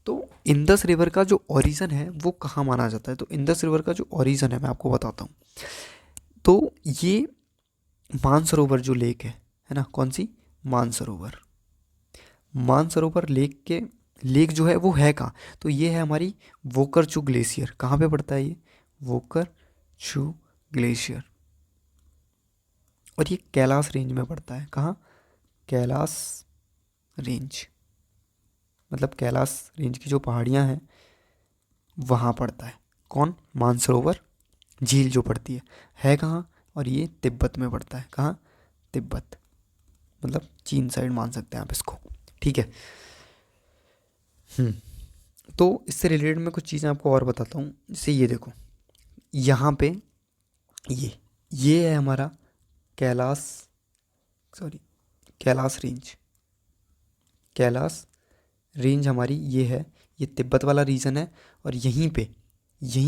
तो इंदस रिवर का जो ओरिजिन है वो कहाँ माना जाता है, तो इंदस रिवर का जो ओरिजिन है मैं आपको बताता हूँ। तो ये मानसरोवर जो लेक है ना, कौन सी, मानसरोवर। मानसरोवर लेक जो है वो है कहाँ, तो ये है हमारी वोकर-चू ग्लेशियर। कहाँ पे पड़ता है ये, वोकर-चू ग्लेशियर, और ये कैलाश रेंज में पड़ता है। कहाँ, कैलाश रेंज, मतलब कैलाश रेंज की जो पहाड़ियाँ हैं वहाँ पड़ता है। कौन, मानसरोवर झील जो पड़ती है कहाँ, और ये तिब्बत में पड़ता है। कहाँ, तिब्बत, मतलब चीन साइड मान सकते हैं आप इसको। ठीक है, तो इससे रिलेटेड मैं कुछ चीज़ें आपको और बताता हूँ। जैसे ये देखो, यहाँ पे ये है हमारा कैलाश रेंज। कैलाश रेंज हमारी ये है, ये तिब्बत वाला रीजन है, और यहीं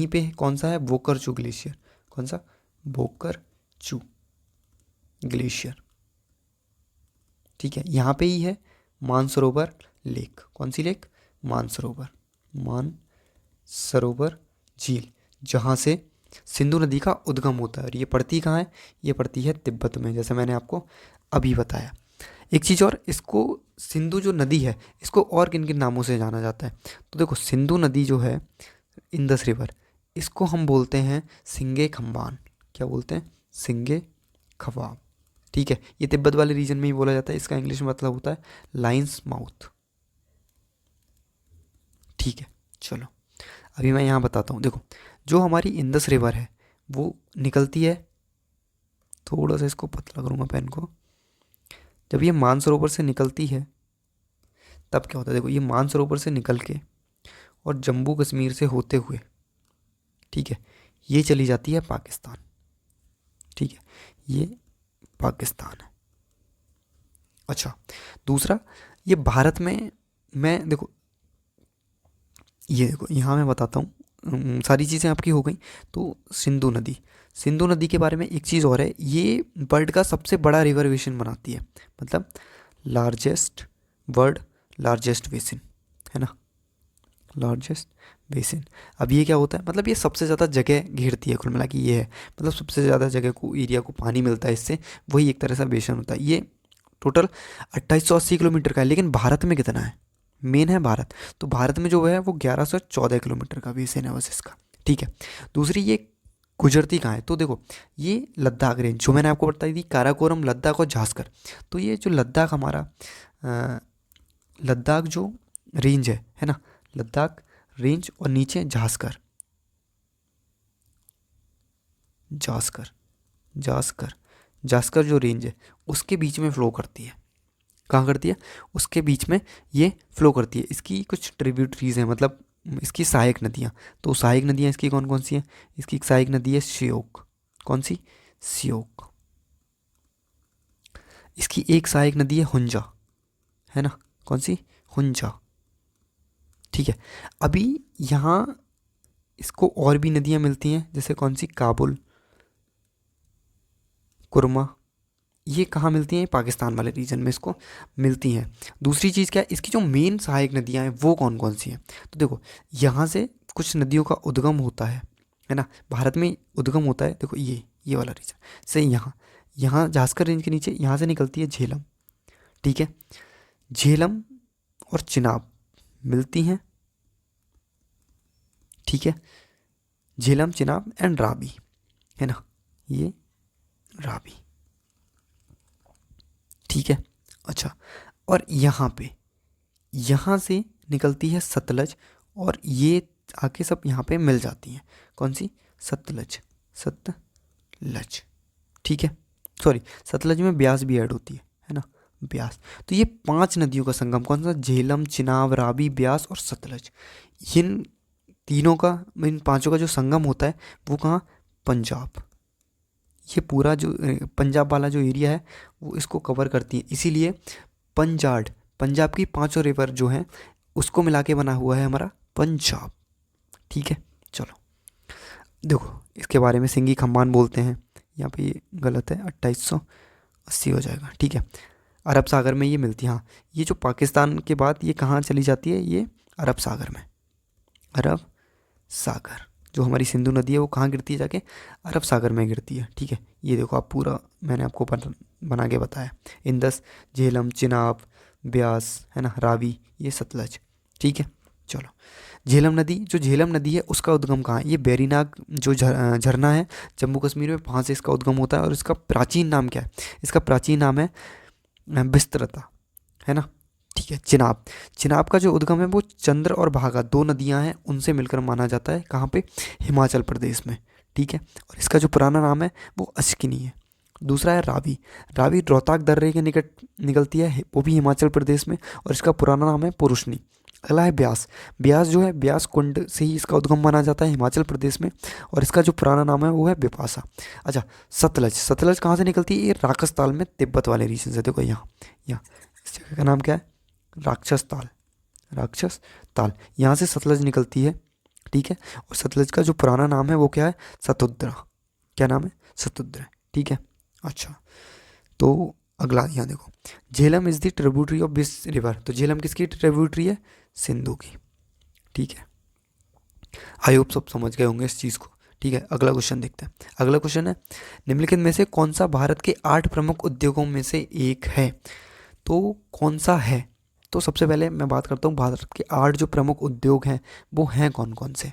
पे कौन सा है, वोकर-चू ग्लेशियर। कौन सा, वोकर-चू ग्लेशियर। ठीक है, यहाँ पे ही है मानसरोवर लेक। कौन सी लेक, मानसरोवर झील, जहाँ से सिंधु नदी का उद्गम होता है। और ये पड़ती कहाँ है, ये पड़ती है तिब्बत में, जैसे मैंने आपको अभी बताया। एक चीज़ और, इसको सिंधु जो नदी है इसको और किन किन नामों से जाना जाता है, तो देखो सिंधु नदी जो है, इंदस रिवर, इसको हम बोलते हैं सिंगे खम्बान। क्या बोलते हैं, सिंगे खवाब। ठीक है, ये तिब्बत वाले रीजन में ही बोला जाता है। इसका इंग्लिश में मतलब होता है लाइन्स माउथ। ठीक है, चलो अभी मैं यहाँ बताता हूँ। देखो जो हमारी इंदस रिवर है वो निकलती है, थोड़ा सा इसको पतला करूँगा पेन को, जब ये मानसरोवर से निकलती है तब क्या होता है, देखो ये मानसरोवर से निकल के और जम्मू कश्मीर से होते हुए, ठीक है, ये चली जाती है पाकिस्तान। ठीक है, ये पाकिस्तान है। अच्छा, दूसरा, ये भारत में, मैं देखो, ये देखो यहाँ मैं बताता हूँ, सारी चीज़ें आपकी हो गई। तो सिंधु नदी, सिंधु नदी के बारे में एक चीज़ और है, ये वर्ल्ड का सबसे बड़ा रिवर बेसिन बनाती है, मतलब लार्जेस्ट, वर्ल्ड लार्जेस्ट बेसिन, है ना, लार्जेस्ट बेसिन। अब ये क्या होता है, मतलब ये सबसे ज़्यादा जगह घेरती है, कुल मिला के ये है, मतलब सबसे ज़्यादा जगह को, एरिया को पानी मिलता है इससे, वही एक तरह से बेसिन होता है। ये टोटल 2880 किलोमीटर का है, लेकिन भारत में कितना है, मेन है भारत, तो भारत में जो है वो 1114 किलोमीटर का बेसिन है बस इसका। ठीक है, दूसरी, ये गुजरती कहाँ है, तो देखो ये लद्दाख रेंज जो मैंने आपको बताई थी, काराकोरम, लद्दाख और झांसकर। तो ये जो लद्दाख हमारा, लद्दाख जो रेंज है ना, लद्दाख रेंज, और नीचे झांसकर, झांसकर, झांसकर, झांसकर जो रेंज है उसके बीच में फ्लो करती है। कहाँ करती है, उसके बीच में ये फ्लो करती है। इसकी कुछ ट्रिब्यूटरीज हैं, मतलब इसकी सहायक नदियाँ। तो सहायक नदियाँ इसकी कौन कौन सी हैं, इसकी एक सहायक नदी है श्योक। कौन सी, श्योक। इसकी एक सहायक नदी है हुंजा, है ना, कौन सी, हुंजा। ठीक है, अभी यहाँ इसको और भी नदियाँ मिलती हैं, जैसे कौन सी, काबुल, कुरमा। ये कहाँ मिलती हैं, पाकिस्तान वाले रीजन में इसको मिलती हैं। दूसरी चीज़ क्या है, इसकी जो मेन सहायक नदियाँ हैं वो कौन कौन सी हैं, तो देखो यहाँ से कुछ नदियों का उद्गम होता है ना, भारत में उद्गम होता है। देखो ये वाला रीजन से, यहाँ यहाँ झांसकर रेंज के नीचे यहाँ से निकलती है झेलम। ठीक है, झेलम और चिनाब मिलती हैं। ठीक है, झेलम, चिनाब एंड रावी, है ना, ये रावी। ठीक है, अच्छा, और यहाँ से निकलती है सतलज, और ये आके सब यहाँ पे मिल जाती हैं। कौन सी, सतलज, सतलज। ठीक है, सॉरी, सतलज में ब्यास भी ऐड होती है ना, ब्यास। तो ये 5 नदियों का संगम कौन सा, झेलम, चिनाब, रावी, ब्यास और सतलज। इन तीनों का, इन पांचों का जो संगम होता है वो कहाँ, पंजाब। ये पूरा जो पंजाब वाला जो एरिया है वो इसको कवर करती है, इसीलिए पंजाब, पंजाब की 5 रिवर जो हैं उसको मिला के बना हुआ है हमारा पंजाब। ठीक है, चलो देखो इसके बारे में, सिंगी खम्बान बोलते हैं, यहाँ पे ये गलत है, 2880 हो जाएगा। ठीक है, अरब सागर में ये मिलती है। हाँ, ये जो पाकिस्तान के बाद ये कहाँ चली जाती है, ये अरब सागर में, अरब सागर। जो हमारी सिंधु नदी है वो कहाँ गिरती है, जाके अरब सागर में गिरती है। ठीक है, ये देखो आप पूरा मैंने आपको बना के बताया, इंदस, झेलम, चिनाब, ब्यास, है ना, रावी, ये सतलज। ठीक है, चलो झेलम नदी, जो झेलम नदी है उसका उद्गम कहाँ है, ये बेरीनाग जो झरना है जम्मू कश्मीर में, वहाँ से इसका उद्गम होता है। और इसका प्राचीन नाम क्या है, इसका प्राचीन नाम है बिस्तरता, है ना। ठीक है, चिनाब, चिनाब का जो उद्गम है वो चंद्र और भागा 2 नदियां हैं उनसे मिलकर माना जाता है। कहाँ पे, हिमाचल प्रदेश में। ठीक है, और इसका जो पुराना नाम है वो अश्किनी है। दूसरा है रावी, रावी रोहताक दर्रे के निकट निकलती है, वो भी हिमाचल प्रदेश में, और इसका पुराना नाम है पुरुषनी। अगला है ब्यास, ब्यास जो है ब्यास कुंड से ही इसका उद्गम माना जाता है हिमाचल प्रदेश में, और इसका जो पुराना नाम है वो है बिपासा। अच्छा, सतलज, सतलज कहाँ से निकलती है, ये राक्षस ताल में, तिब्बत वाले रीजन से। देखो यहाँ इस जगह का नाम क्या है, राक्षस ताल, राक्षस ताल, यहाँ से सतलज निकलती है। ठीक है, और सतलज का जो पुराना नाम है वो क्या है, सतुद्रा। क्या नाम है, सतुद्रा। ठीक है, अच्छा, तो अगला यहाँ देखो, Jhelum is the tributary of this river. तो झेलम किसकी ट्रिब्यूटरी है, सिंधु की। ठीक है, आई होप सब समझ गए होंगे इस चीज़ को। ठीक है, अगला क्वेश्चन देखते हैं। अगला क्वेश्चन है, निम्नलिखित में से कौन सा भारत के 8 प्रमुख उद्योगों में से एक है। तो कौन सा है, तो सबसे पहले मैं बात करता हूँ भारत के 8 जो प्रमुख उद्योग हैं वो हैं कौन कौन से।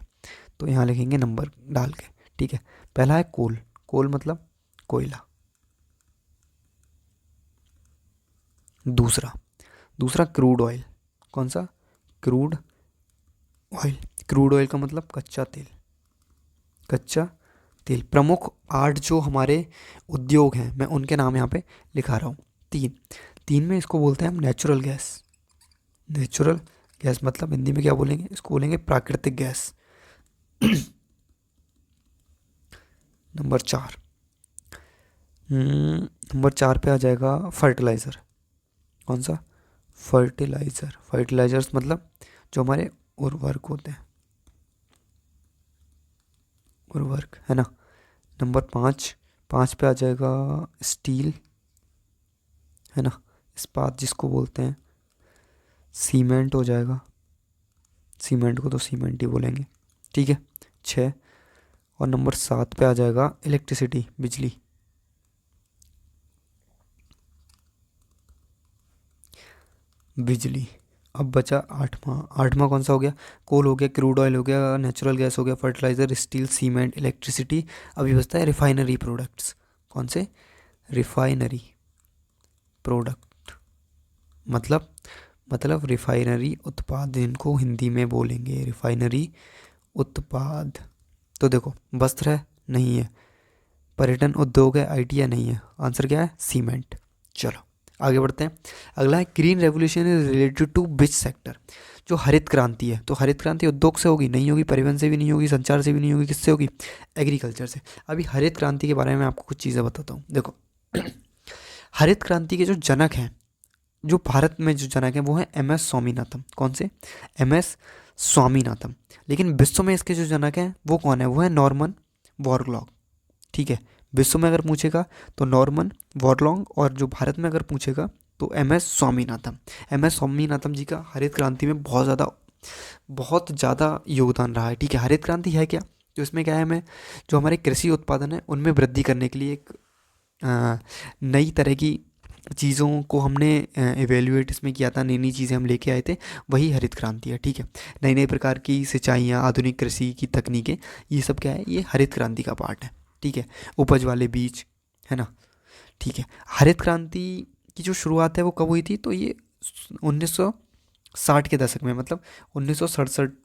तो यहाँ लिखेंगे नंबर डाल के। ठीक है, पहला है कोल, कोल मतलब कोयला। दूसरा क्रूड ऑयल, कौन सा, क्रूड ऑयल। क्रूड ऑयल का मतलब कच्चा तेल, कच्चा तेल। प्रमुख 8 जो हमारे उद्योग हैं मैं उनके नाम यहाँ पे लिखा रहा हूँ। तीन में इसको बोलते हैं हम नेचुरल गैस, नेचुरल गैस मतलब हिंदी में क्या बोलेंगे, इसको बोलेंगे प्राकृतिक गैस। नंबर 4, नंबर 4 पे आ जाएगा फर्टिलाइज़र। कौन सा? फर्टिलाइज़र। फर्टिलाइजर्स मतलब जो हमारे उर्वरक होते हैं, उर्वरक, है ना। नंबर 5, 5 पे आ जाएगा स्टील, है ना, इस्पात जिसको बोलते हैं। सीमेंट हो जाएगा, सीमेंट को तो सीमेंट ही बोलेंगे, ठीक है। 6, और नंबर 7 पे आ जाएगा इलेक्ट्रिसिटी, बिजली। बिजली। अब बचा 8वां। 8वां कौन सा हो गया? कोल हो गया, क्रूड ऑयल हो गया, नेचुरल गैस हो गया, फर्टिलाइज़र, स्टील, सीमेंट, इलेक्ट्रिसिटी। अभी बचता है रिफाइनरी प्रोडक्ट्स। कौन से? रिफाइनरी प्रोडक्ट मतलब रिफाइनरी उत्पाद, इनको हिंदी में बोलेंगे रिफाइनरी उत्पाद। तो देखो, वस्त्र है, नहीं है। पर्यटन उद्योग है, आईटी है, नहीं है। आंसर क्या है? सीमेंट। चलो आगे बढ़ते हैं। अगला है green revolution is related to which sector? जो हरित क्रांति है, तो हरित क्रांति उद्योग से होगी? नहीं होगी। परिवहन से भी नहीं होगी, संचार से भी नहीं होगी। किससे होगी? एग्रीकल्चर से। अभी हरित क्रांति के बारे में आपको कुछ चीज़ें बताता हूँ। देखो, हरित क्रांति के जो जनक हैं, जो भारत में जो जनक हैं, वो हैं एम एस स्वामीनाथन। कौन से? M S Swaminathan. लेकिन विश्व में इसके जो जनक हैं वो कौन है? वो है नॉर्मन बोरलॉग, ठीक है। विश्व में अगर पूछेगा तो नॉर्मन बोरलॉग, और जो भारत में अगर पूछेगा तो M S Swaminathan. M S Swaminathan ji का हरित क्रांति में बहुत ज़्यादा योगदान रहा है, ठीक है। हरित क्रांति है क्या? तो इसमें क्या है, हमें जो हमारे कृषि उत्पादन है उनमें वृद्धि करने के लिए एक नई तरह की चीज़ों को हमने एवेल्युएट इसमें किया था, नई नई चीज़ें हम लेके आए थे, वही हरित क्रांति है, ठीक है। नई नई प्रकार की सिंचाइयाँ, आधुनिक कृषि की तकनीकें, ये सब क्या है? ये हरित क्रांति का पार्ट है, ठीक है। उपज वाले बीज, है ना, ठीक है। हरित क्रांति की जो शुरुआत है वो कब हुई थी? तो ये 1960 के दशक में, मतलब 1967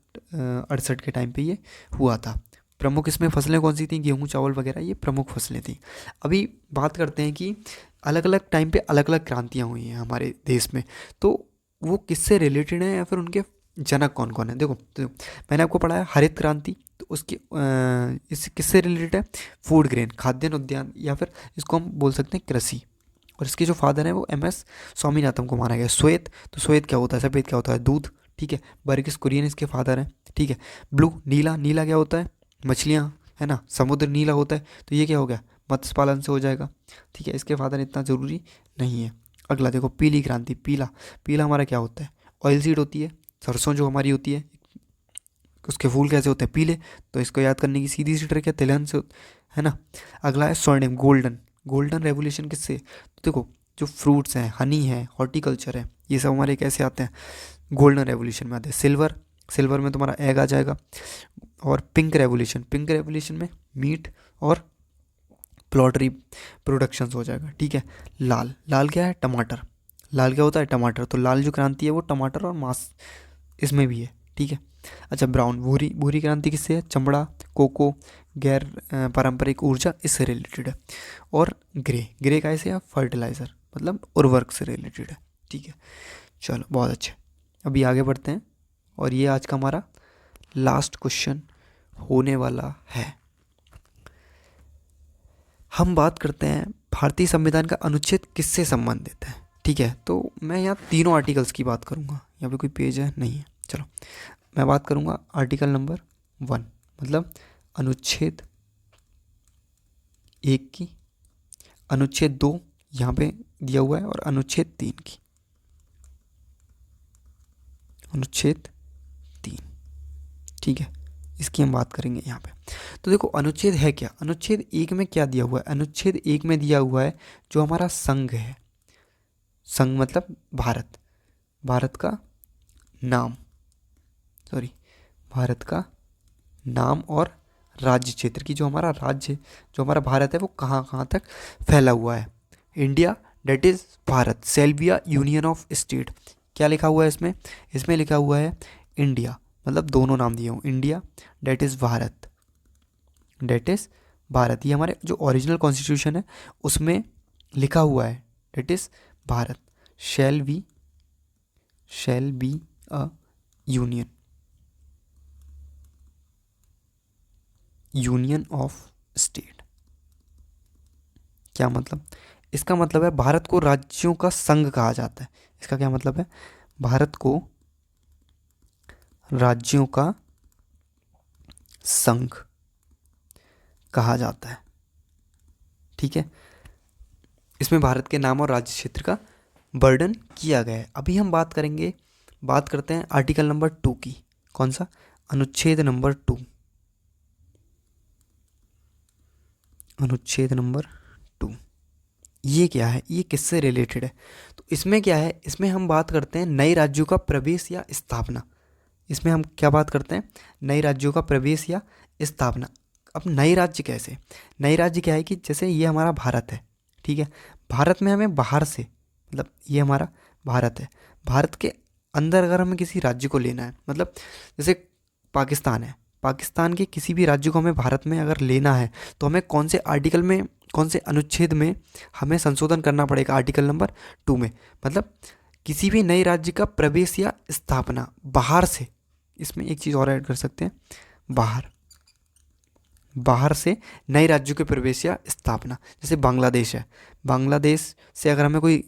68 के टाइम पे ये हुआ था। प्रमुख इसमें फसलें कौन सी थी? गेहूँ, चावल वगैरह, ये प्रमुख फसलें थी। अभी बात करते हैं कि अलग अलग टाइम पे अलग अलग क्रांतियाँ हुई हैं हमारे देश में, तो वो किससे रिलेटेड है या फिर उनके जनक कौन कौन है? देखो, तो मैंने आपको पढ़ाया हरित क्रांति, तो उसकी इस किससे रिलेटेड है? फूड ग्रेन, खाद्यान्न उद्यान, या फिर इसको हम बोल सकते हैं कृषि। और इसके जो फादर हैं वो एम एस स्वामीनाथन को माना गया। श्वेत, तो श्वेत क्या होता है? सफ़ेद क्या होता है? दूध, ठीक है। बर्गिस कुरियन इसके फादर हैं, ठीक है। ब्लू, नीला, नीला क्या होता है? मछलियाँ, है ना, समुद्र नीला होता है, तो ये क्या हो गया? मत्स्य पालन से हो जाएगा, ठीक है। इसके फादर इतना ज़रूरी नहीं है। अगला देखो, पीली क्रांति। पीला, पीला हमारा क्या होता है? ऑयल सीड होती है, सरसों जो हमारी होती है, उसके फूल कैसे होते हैं? पीले। तो इसको याद करने की सीधी सी ट्रिक है, तिलहन से, है ना। अगला है स्वर्णिम, गोल्डन। गोल्डन रेवोल्यूशन किससे? तो देखो, जो फ्रूट्स हैं, हनी है, हॉर्टिकल्चर है, ये सब हमारे कैसे आते हैं? गोल्डन रेवोल्यूशन में आते हैं। सिल्वर, सिल्वर में तुम्हारा एग आ जाएगा। और पिंक रेवोल्यूशन, पिंक रेवोल्यूशन में मीट और प्लॉटरी प्रोडक्शंस हो जाएगा, ठीक है। लाल, लाल क्या है? टमाटर। लाल क्या होता है? टमाटर। तो लाल जो क्रांति है वो टमाटर और मांस इसमें भी है, ठीक है। अच्छा, ब्राउन, भूरी, भूरी क्रांति किससे है? चमड़ा, कोको, गैर पारंपरिक ऊर्जा, इससे रिलेटेड है। और ग्रे, ग्रे का ऐसे है? फर्टिलाइज़र, मतलब उर्वरक से रिलेटेड है, ठीक है। चलो बहुत अच्छे, अभी आगे बढ़ते हैं, और ये आज का हमारा लास्ट क्वेश्चन होने वाला है। हम बात करते हैं भारतीय संविधान का अनुच्छेद किससे संबंधित है, ठीक है। तो मैं यहाँ तीनों आर्टिकल्स की बात करूँगा। यहाँ पे कोई पेज है? नहीं है। चलो, मैं बात करूँगा आर्टिकल नंबर 1, मतलब अनुच्छेद 1 की, अनुच्छेद 2 यहाँ पे दिया हुआ है, और अनुच्छेद 3 की। अनुच्छेद 3, ठीक है, इसकी हम बात करेंगे यहाँ पे। तो देखो, अनुच्छेद है क्या? अनुच्छेद 1 में क्या दिया हुआ है? अनुच्छेद 1 में दिया हुआ है जो हमारा संघ है, संघ मतलब भारत, भारत का नाम, सॉरी, भारत का नाम और राज्य क्षेत्र की, जो हमारा राज्य, जो हमारा भारत है वो कहाँ कहाँ तक फैला हुआ है। India, that is Bharat, shall be a union of state. क्या लिखा हुआ है इसमें? इसमें लिखा हुआ है इंडिया, मतलब दोनों नाम दिए हूँ, India, that is Bharat, date is Bharat. ये हमारे जो ओरिजिनल कॉन्स्टिट्यूशन है उसमें लिखा हुआ है, date is Bharat. Shall be a union, union of state. क्या मतलब? इसका मतलब है भारत को राज्यों का संघ कहा जाता है। इसका क्या मतलब है? भारत को राज्यों का संघ कहा जाता है। ठीक है, इसमें भारत के नाम और राज्य क्षेत्र का वर्णन किया गया है। अभी हम बात करते हैं आर्टिकल नंबर 2 की। कौन सा? अनुच्छेद नंबर 2। अनुच्छेद नंबर 2 ये क्या है? ये किससे रिलेटेड है? तो इसमें क्या है, इसमें हम बात करते हैं नए राज्यों का प्रवेश या स्थापना। इसमें हम क्या बात करते हैं? नए राज्यों का प्रवेश या स्थापना। अब नए राज्य कैसे? नए राज्य क्या है कि जैसे ये हमारा भारत है, ठीक है, भारत में हमें बाहर से, मतलब ये हमारा भारत है, भारत के अंदर अगर हमें किसी राज्य को लेना है, मतलब जैसे पाकिस्तान है, पाकिस्तान के किसी भी राज्य को हमें भारत में अगर लेना है तो हमें कौन से आर्टिकल में, कौन से अनुच्छेद में हमें संशोधन करना पड़ेगा? आर्टिकल नंबर 2 में। मतलब किसी भी नए राज्य का प्रवेश या स्थापना बाहर से, इसमें एक चीज़ और ऐड कर सकते हैं, बाहर से नए राज्यों के प्रवेश या स्थापना। जैसे बांग्लादेश है, बांग्लादेश से अगर हमें कोई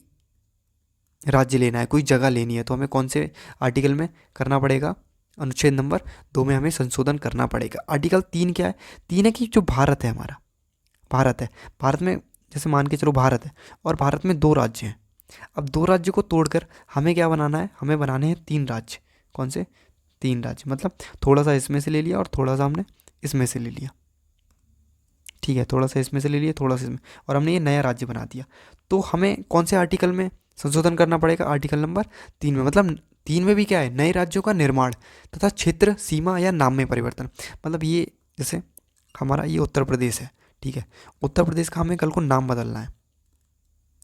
राज्य लेना है, कोई जगह लेनी है, तो हमें कौन से आर्टिकल में करना पड़ेगा? अनुच्छेद नंबर 2 में हमें संशोधन करना पड़ेगा। आर्टिकल 3 क्या है? 3 है कि जो भारत है हमारा, भारत है, भारत में जैसे मान के चलो भारत है और भारत में 2 राज्य हैं। अब 2 राज्यों को तोड़कर हमें क्या बनाना है? हमें बनाने हैं 3 राज्य। कौन से? 3 राज्य। मतलब थोड़ा सा इसमें से ले लिया और थोड़ा सा हमने इसमें से ले लिया, ठीक है, थोड़ा सा इसमें से ले लिया, थोड़ा सा इसमें, और हमने ये नया राज्य बना दिया। तो हमें कौन से आर्टिकल में संशोधन करना पड़ेगा? आर्टिकल नंबर 3 में। मतलब 3 में भी क्या है? नए राज्यों का निर्माण तथा क्षेत्र सीमा या नाम में परिवर्तन। मतलब ये जैसे हमारा ये उत्तर प्रदेश है, ठीक है, उत्तर प्रदेश का हमें कल को नाम बदलना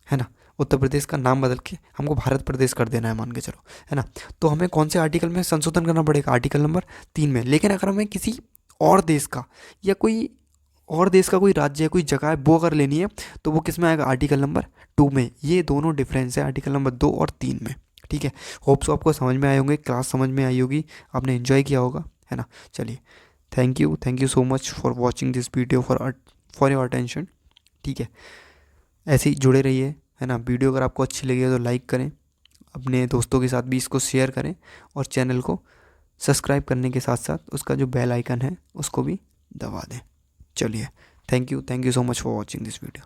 है ना, उत्तर प्रदेश का नाम बदल के हमको भारत प्रदेश कर देना है, मान के चलो, है ना। तो हमें कौन से आर्टिकल में संशोधन करना पड़ेगा? आर्टिकल नंबर 3 में। लेकिन अगर हमें किसी और देश का या कोई और देश का कोई राज्य है, कोई जगह है, वो अगर लेनी है तो वो किस में आएगा? आर्टिकल नंबर 2 में। ये दोनों डिफरेंस है आर्टिकल नंबर 2 और 3 में, ठीक है। होप सो आपको समझ में आए होंगे, क्लास समझ में आई होगी, आपने एंजॉय किया होगा, है ना। चलिए, thank you so much for watching this video, for your attention, ठीक है। ऐसे ही जुड़े रहिए, है ना। वीडियो अगर आपको अच्छी लगी है तो लाइक करें, अपने दोस्तों के साथ भी इसको शेयर करें, और चैनल को सब्सक्राइब करने के साथ साथ उसका जो बेल आइकन है उसको भी दबा दें। चलिए, thank you so much for watching this video.